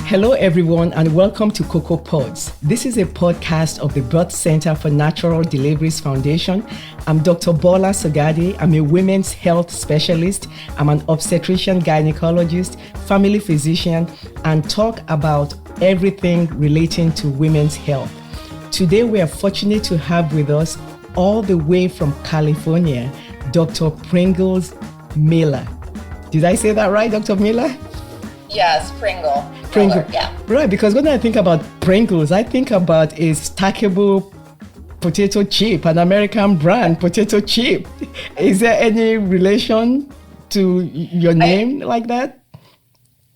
Hello, everyone, and welcome to Cocoa Pods. This is a podcast of the Birth Center for Natural Deliveries Foundation. I'm Dr. Bola Sogade. I'm a women's health specialist. I'm an obstetrician gynecologist, family physician, and talk about everything relating to women's health. Today, we are fortunate to have with us, all the way from California, Dr. Pringles Miller. Did I say that right, Dr. Miller? Yes, Pringle. Yeah. Right, because when I think about Pringles, I think about a stackable potato chip, an American brand potato chip. Is there any relation to your name like that?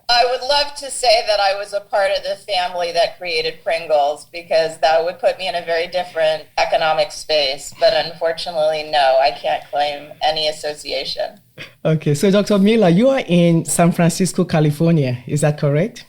I would love to say that I was a part of the family that created Pringles, because that would put me in a very different economic space. But unfortunately, no, I can't claim any association. Okay, so Dr. Miller, you are in San Francisco, California. Is that correct?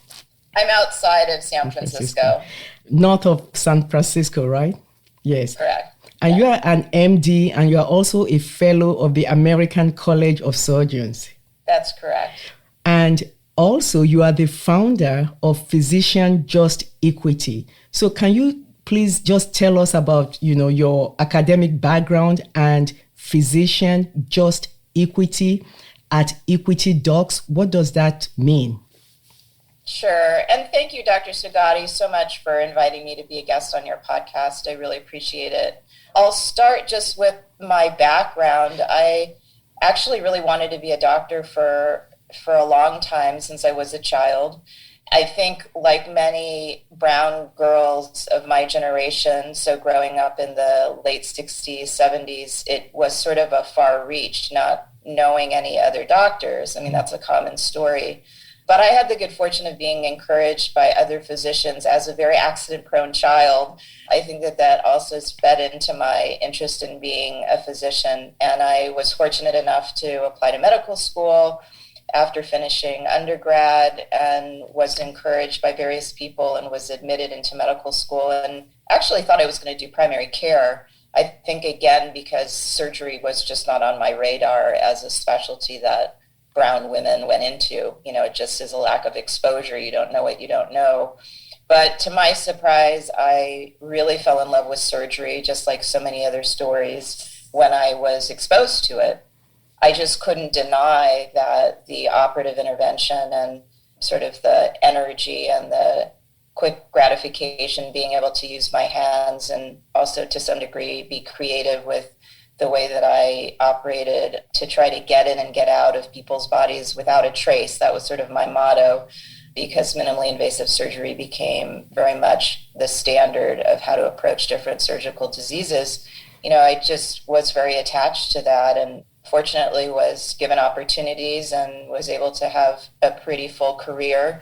I'm outside of San Francisco. North of San Francisco, right? Yes. Correct. And you are an MD, and you are also a fellow of the American College of Surgeons. That's correct. And also, you are the founder of Physician Just Equity. So can you please just tell us about, your academic background and Physician Just Equity at Equity Docs? What does that mean? Sure. And thank you, Dr. Sugati, so much for inviting me to be a guest on your podcast. I really appreciate it. I'll start just with my background. I actually really wanted to be a doctor for a long time, since I was a child. I think, like many brown girls of my generation, so growing up in the late 60s, 70s, it was sort of a far reach, not knowing any other doctors. I mean, that's a common story. But I had the good fortune of being encouraged by other physicians as a very accident-prone child. I think that also has fed into my interest in being a physician. And I was fortunate enough to apply to medical school after finishing undergrad, and was encouraged by various people and was admitted into medical school, and actually thought I was going to do primary care. I think, again, because surgery was just not on my radar as a specialty that brown women went into. It just is a lack of exposure. You don't know what you don't know. But to my surprise, I really fell in love with surgery, just like so many other stories, when I was exposed to it. I just couldn't deny that the operative intervention and sort of the energy and the quick gratification, being able to use my hands and also to some degree be creative with the way that I operated to try to get in and get out of people's bodies without a trace. That was sort of my motto, because minimally invasive surgery became very much the standard of how to approach different surgical diseases. I just was very attached to that, and fortunately was given opportunities and was able to have a pretty full career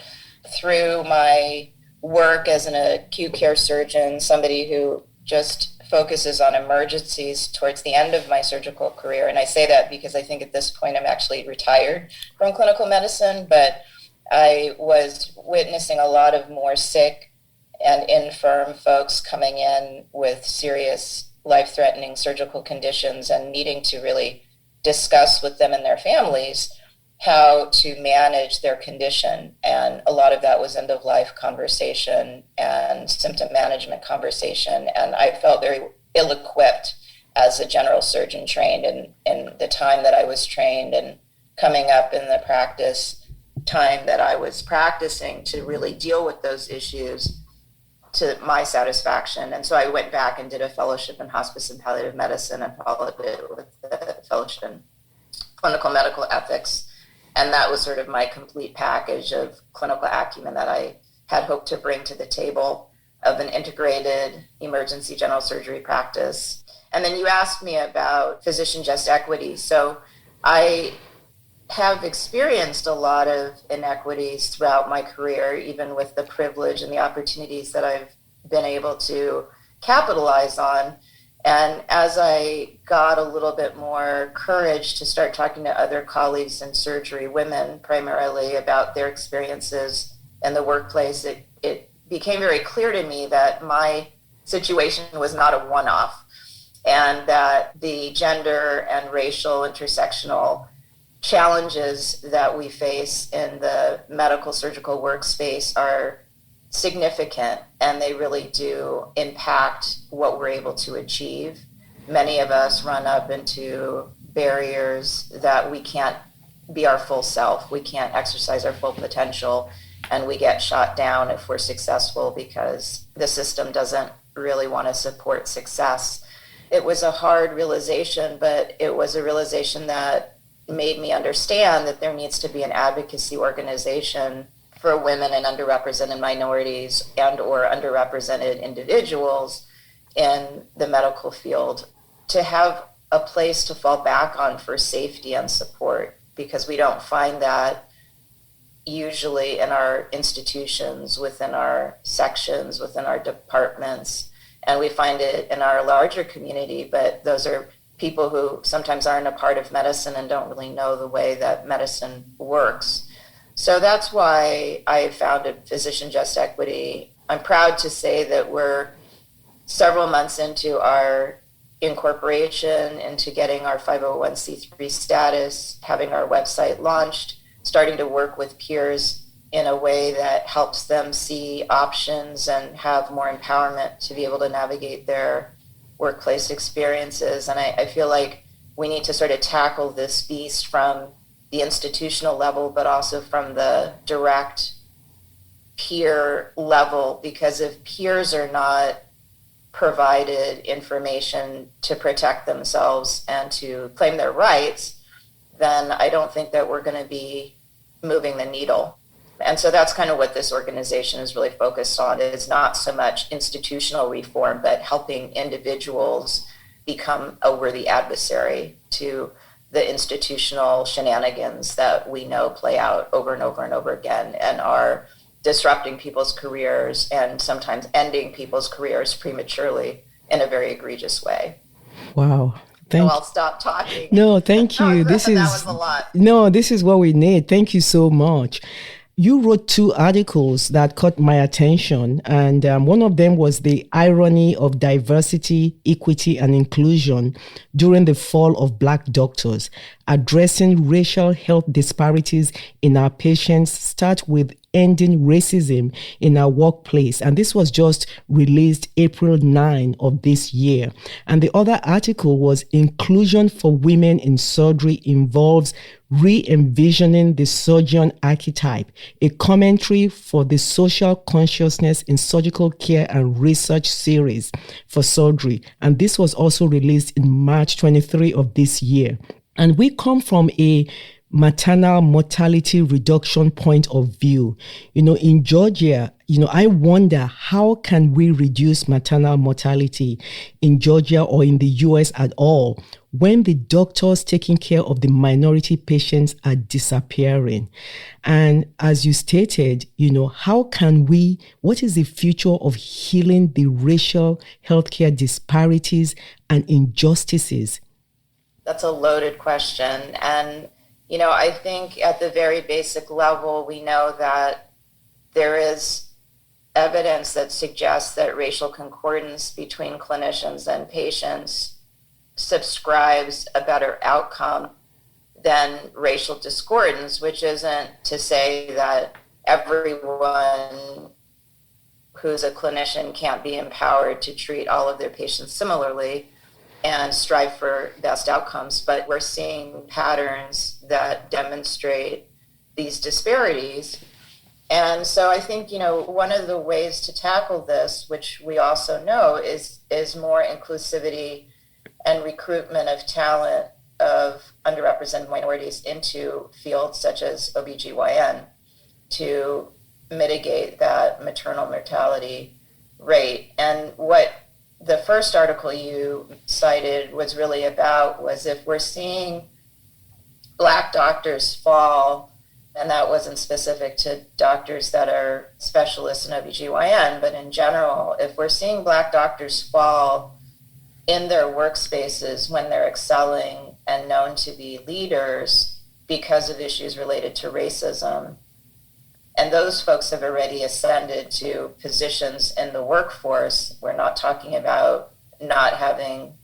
through my work as an acute care surgeon, somebody who just focuses on emergencies towards the end of my surgical career. And I say that because I think at this point I'm actually retired from clinical medicine, but I was witnessing a lot of more sick and infirm folks coming in with serious life-threatening surgical conditions and needing to really discuss with them and their families how to manage their condition. And a lot of that was end-of-life conversation and symptom management conversation. And I felt very ill-equipped as a general surgeon trained in the time that I was trained, and coming up in the practice time that I was practicing, to really deal with those issues to my satisfaction. And so I went back and did a fellowship in hospice and palliative medicine, and followed it with a fellowship in clinical medical ethics. And that was sort of my complete package of clinical acumen that I had hoped to bring to the table of an integrated emergency general surgery practice. And then you asked me about Physician Just Equity. So I have experienced a lot of inequities throughout my career, even with the privilege and the opportunities that I've been able to capitalize on. And as I got a little bit more courage to start talking to other colleagues in surgery, women primarily, about their experiences in the workplace, it became very clear to me that my situation was not a one-off, and that the gender and racial intersectional challenges that we face in the medical surgical workspace are significant, and they really do impact what we're able to achieve. Many of us run up into barriers that we can't be our full self. We can't exercise our full potential, and we get shot down if we're successful because the system doesn't really want to support success. It was a hard realization, but it was a realization that made me understand that there needs to be an advocacy organization for women and underrepresented minorities and or underrepresented individuals in the medical field to have a place to fall back on for safety and support, because we don't find that usually in our institutions, within our sections, within our departments, and we find it in our larger community, but those are people who sometimes aren't a part of medicine and don't really know the way that medicine works. So that's why I founded Physician Just Equity. I'm proud to say that we're several months into our incorporation, into getting our 501c3 status, having our website launched, starting to work with peers in a way that helps them see options and have more empowerment to be able to navigate their workplace experiences. And I feel like we need to sort of tackle this beast from the institutional level, but also from the direct peer level, because if peers are not provided information to protect themselves and to claim their rights, then I don't think that we're going to be moving the needle. And so that's kind of what this organization is really focused on, is not so much institutional reform, but helping individuals become a worthy adversary to the institutional shenanigans that we know play out over and over and over again and are disrupting people's careers and sometimes ending people's careers prematurely in a very egregious way. Wow. I'll stop talking. No, thank you. That was a lot. No, this is what we need. Thank you so much. You wrote 2 articles that caught my attention, and one of them was the irony of diversity, equity, and inclusion during the fall of Black doctors. Addressing racial health disparities in our patients start with ending racism in our workplace. And this was just released April 9 of this year. And the other article was Inclusion for Women in Surgery Involves Re-envisioning the Surgeon Archetype, a commentary for the Social Consciousness in Surgical Care and Research series for surgery. And this was also released in March 23 of this year. And we come from a maternal mortality reduction point of view. In Georgia, I wonder, how can we reduce maternal mortality in Georgia or in the US at all when the doctors taking care of the minority patients are disappearing? And as you stated, what is the future of healing the racial healthcare disparities and injustices? That's a loaded question. And I think at the very basic level, we know that there is evidence that suggests that racial concordance between clinicians and patients subscribes a better outcome than racial discordance, which isn't to say that everyone who's a clinician can't be empowered to treat all of their patients similarly and strive for best outcomes. But we're seeing patterns that demonstrate these disparities. And so I think, one of the ways to tackle this, which we also know, is more inclusivity and recruitment of talent of underrepresented minorities into fields such as OBGYN to mitigate that maternal mortality rate. And what the first article you cited was really about was if we're seeing Black doctors fall, and that wasn't specific to doctors that are specialists in OBGYN, but in general, if we're seeing Black doctors fall in their workspaces when they're excelling and known to be leaders because of issues related to racism, and those folks have already ascended to positions in the workforce, we're not talking about not having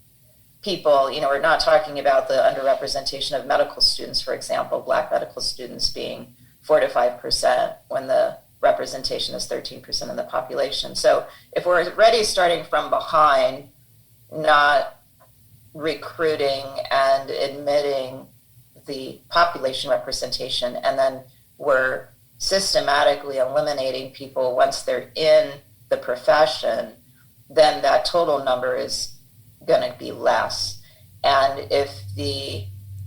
people, we're not talking about the underrepresentation of medical students, for example, Black medical students being 4 to 5% when the representation is 13% of the population. So if we're already starting from behind, not recruiting and admitting the population representation, and then we're systematically eliminating people once they're in the profession, then that total number is going to be less. And if the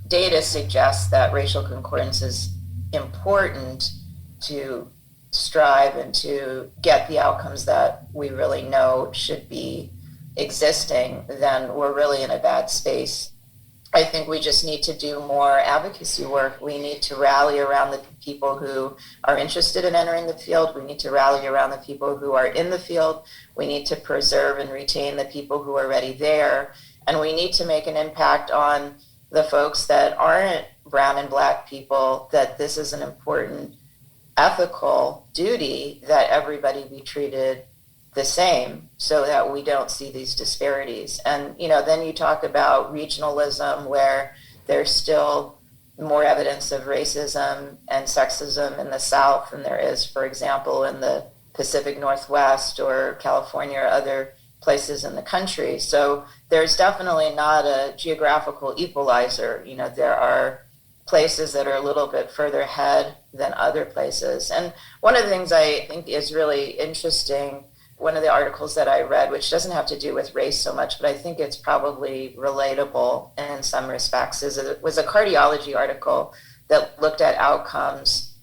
data suggests that racial concordance is important to strive and to get the outcomes that we really know should be existing, then we're really in a bad space. I think we just need to do more advocacy work. We need to rally around the people who are interested in entering the field. We need to rally around the people who are in the field. We need to preserve and retain the people who are already there. And we need to make an impact on the folks that aren't brown and Black people, that this is an important ethical duty that everybody be treated the same so that we don't see these disparities. And, then you talk about regionalism, where there's still more evidence of racism and sexism in the South than there is, for example, in the Pacific Northwest or California or other places in the country. So there's definitely not a geographical equalizer. There are places that are a little bit further ahead than other places. And one of the things I think is really interesting, one of the articles that I read, which doesn't have to do with race so much, but I think it's probably relatable in some respects, it was a cardiology article that looked at outcomes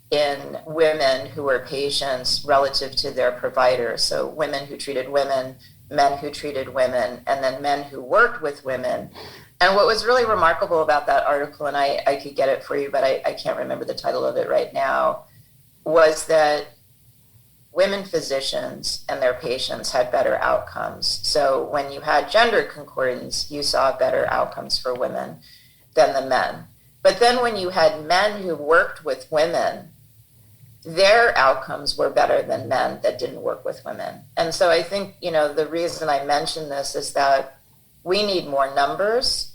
in women who were patients relative to their provider. So women who treated women, men who treated women, and then men who worked with women. And what was really remarkable about that article, and I could get it for you, but I can't remember the title of it right now, was that women physicians and their patients had better outcomes. So when you had gender concordance, you saw better outcomes for women than the men. But then when you had men who worked with women, their outcomes were better than men that didn't work with women. And so I think, the reason I mention this is that we need more numbers,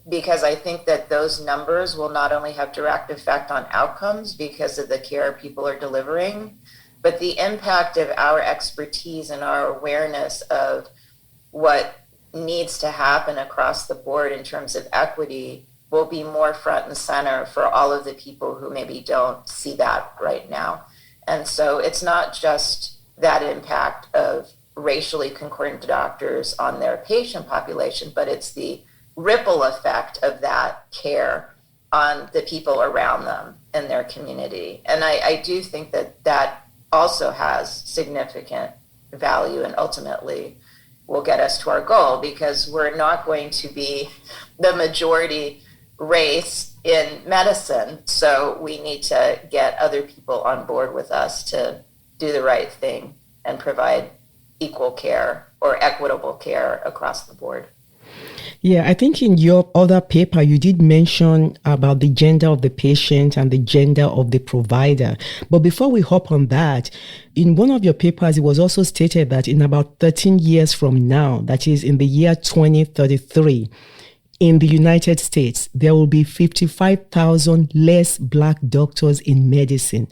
because I think that those numbers will not only have direct effect on outcomes because of the care people are delivering, but the impact of our expertise and our awareness of what needs to happen across the board in terms of equity will be more front and center for all of the people who maybe don't see that right now. And so it's not just that impact of racially concordant doctors on their patient population, but it's the ripple effect of that care on the people around them in their community. And I do think that also has significant value and ultimately will get us to our goal, because we're not going to be the majority race in medicine. So we need to get other people on board with us to do the right thing and provide equal care or equitable care across the board. Yeah, I think in your other paper, you did mention about the gender of the patient and the gender of the provider. But before we hop on that, in one of your papers, it was also stated that in about 13 years from now, that is in the year 2033, in the United States, there will be 55,000 less Black doctors in medicine.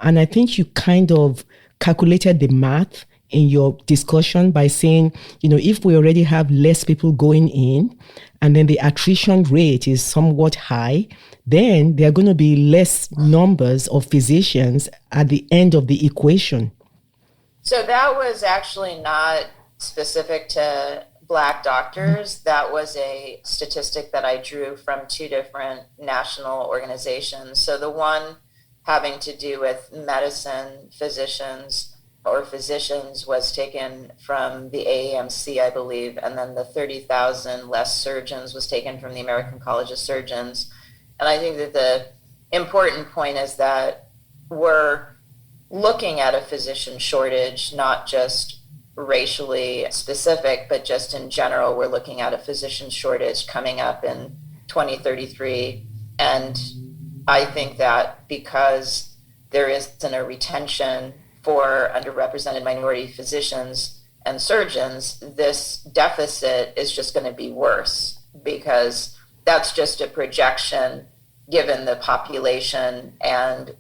And I think you kind of calculated the math in your discussion by saying, if we already have less people going in and then the attrition rate is somewhat high, then there are going to be less numbers of physicians at the end of the equation. So that was actually not specific to Black doctors. That was a statistic that I drew from two different national organizations. So the one having to do with medicine physicians was taken from the AAMC, I believe, and then the 30,000 less surgeons was taken from the American College of Surgeons. And I think that the important point is that we're looking at a physician shortage, not just racially specific, but just in general, we're looking at a physician shortage coming up in 2033. And I think that because there isn't a retention for underrepresented minority physicians, and surgeons, this deficit is just going to be worse, because that's just a projection given the population and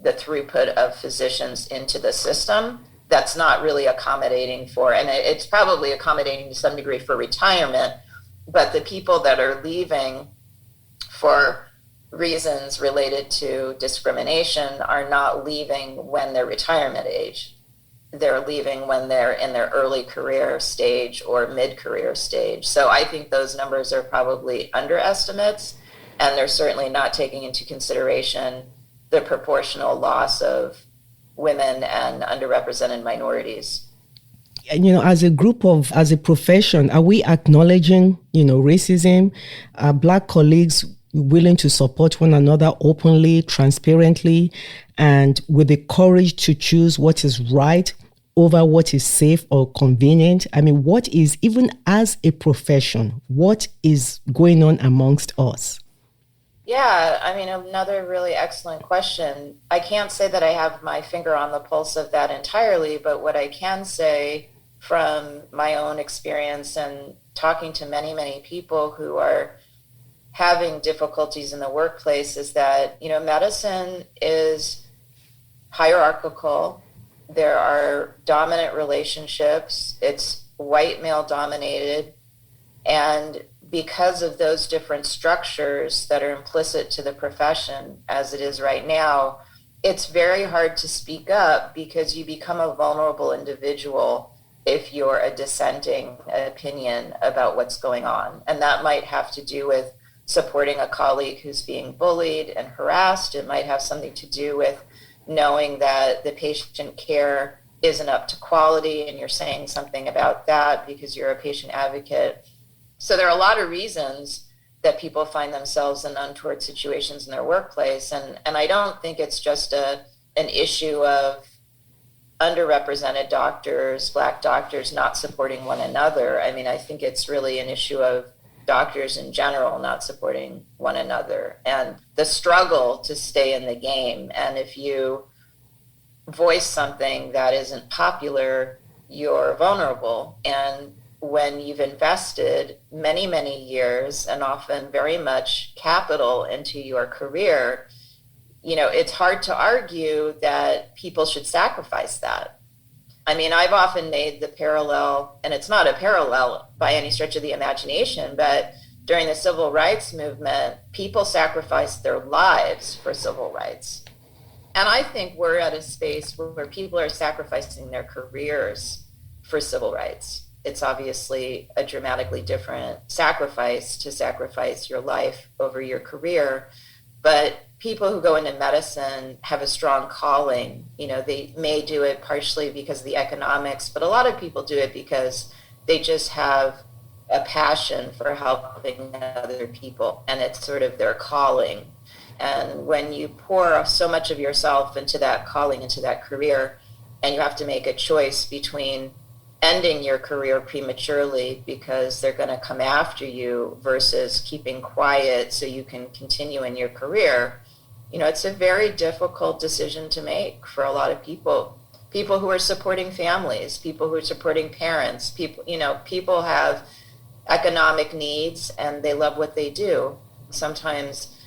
the throughput of physicians into the system. That's not really accommodating for, and it's probably accommodating to some degree for retirement, but the people that are leaving for reasons related to discrimination are not leaving when they're retirement age. They're leaving when they're in their early career stage or mid-career stage. So I think those numbers are probably underestimates, and they're certainly not taking into consideration the proportional loss of women and underrepresented minorities. And, as a profession, are we acknowledging, racism? Are Black colleagues willing to support one another openly, transparently, and with the courage to choose what is right over what is safe or convenient? I mean, what is, even as a profession, what is going on amongst us? Yeah, I mean, another really excellent question. I can't say that I have my finger on the pulse of that entirely, but what I can say from my own experience and talking to many, many people who are having difficulties in the workplace is that, medicine is hierarchical. There are dominant relationships. It's white male dominated. And because of those different structures that are implicit to the profession as it is right now, it's very hard to speak up because you become a vulnerable individual if you're a dissenting opinion about what's going on. And that might have to do with supporting a colleague who's being bullied and harassed. It might have something to do with knowing that the patient care isn't up to quality and you're saying something about that because you're a patient advocate. So there are a lot of reasons that people find themselves in untoward situations in their workplace. And I don't think it's just an issue of underrepresented doctors, Black doctors not supporting one another. I mean, I think it's really an issue of doctors in general not supporting one another and the struggle to stay in the game. And if you voice something that isn't popular, you're vulnerable. And when you've invested many, many years and often very much capital into your career, it's hard to argue that people should sacrifice that. I mean, I've often made the parallel, and it's not a parallel by any stretch of the imagination, but during the civil rights movement, people sacrificed their lives for civil rights. And I think we're at a space where people are sacrificing their careers for civil rights. It's obviously a dramatically different sacrifice to sacrifice your life over your career, but people who go into medicine have a strong calling. They may do it partially because of the economics, but a lot of people do it because they just have a passion for helping other people, and it's sort of their calling. And when you pour so much of yourself into that calling, into that career, and you have to make a choice between ending your career prematurely because they're going to come after you versus keeping quiet so you can continue in your career, it's a very difficult decision to make for a lot of people who are supporting families, people who are supporting parents, people have economic needs and they love what they do. Sometimes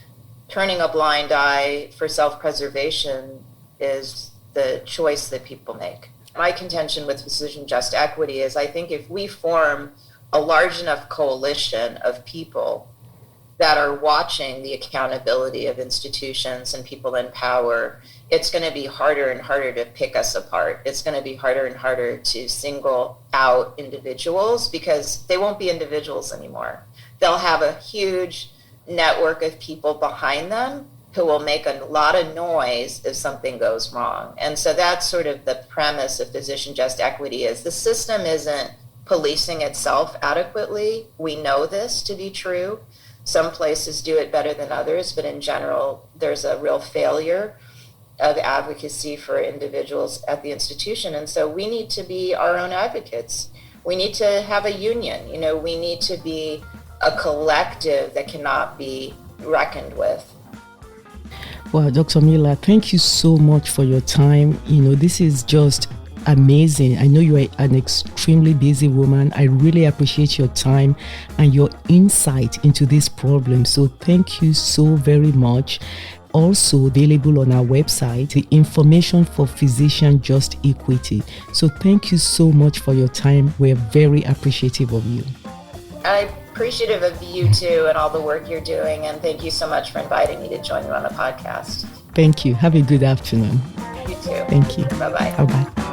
turning a blind eye for self-preservation is the choice that people make. My contention with Physician Just Equity is I think if we form a large enough coalition of people that are watching the accountability of institutions and people in power, it's going to be harder and harder to pick us apart. It's going to be harder and harder to single out individuals because they won't be individuals anymore. They'll have a huge network of people behind them who will make a lot of noise if something goes wrong. And so that's sort of the premise of Physician Just Equity is the system isn't policing itself adequately. We know this to be true. Some places do it better than others, but in general, there's a real failure of advocacy for individuals at the institution. And so we need to be our own advocates. We need to have a union. We need to be a collective that cannot be reckoned with. Well, Dr. Miller, thank you so much for your time. This is just amazing. I know you are an extremely busy woman. I really appreciate your time and your insight into this problem. So thank you so very much. Also available on our website, the information for Physician Just Equity. So thank you so much for your time. We're very appreciative of you. I'm appreciative of you too and all the work you're doing. And thank you so much for inviting me to join you on the podcast. Thank you. Have a good afternoon. You too. Thank you. Bye-bye. Bye-bye.